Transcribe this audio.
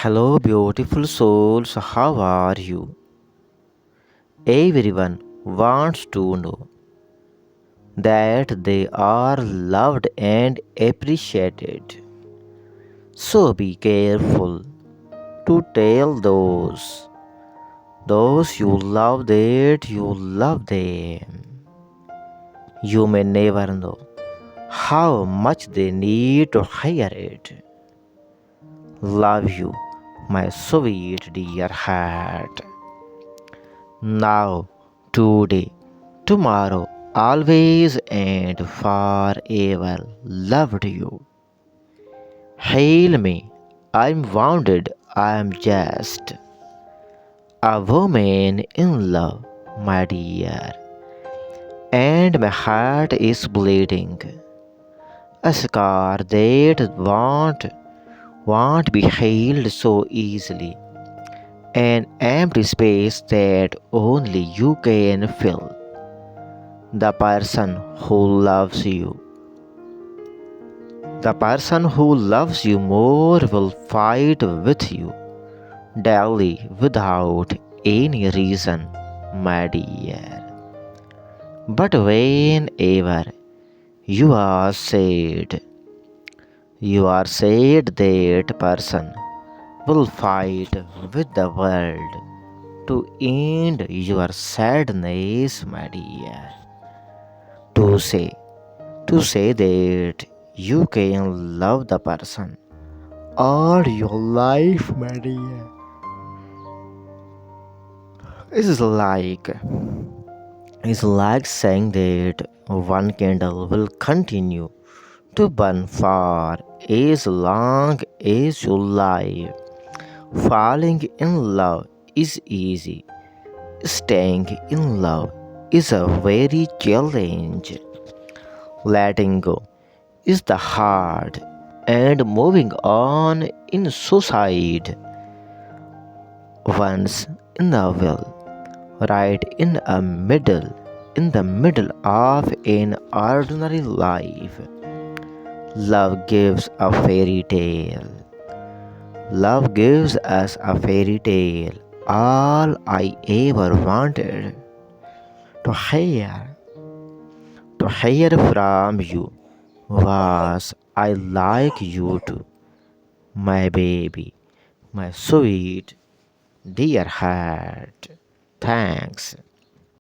Hello, beautiful souls, how are you? Everyone wants to know that they are loved and appreciated. So be careful to tell those you love that you love them. You may never know how much they need to hear it. Love you, my sweet dear heart. Now, today, tomorrow, always and forever loved you. Hail me, I'm wounded, I'm just a woman in love, my dear, and my heart is bleeding. A scar that won't be healed so easily, an empty space that only you can fill. The person who loves you. The person who loves you more will fight with you daily without any reason, my dear. But whenever you are sad that person will fight with the world to end your sadness, my dear. To say to say that you can love the person all your life, my dear, is like saying that one candle will continue to burn for as long as you live. Falling in love is easy. Staying in love is a very challenge. Letting go is the hard, and moving on in suicide once in the will, right in the middle of an ordinary life. Love gives a fairy tale. Love gives us a fairy tale. All I ever wanted to hear from you was I like you too, my baby, my sweet dear heart. Thanks.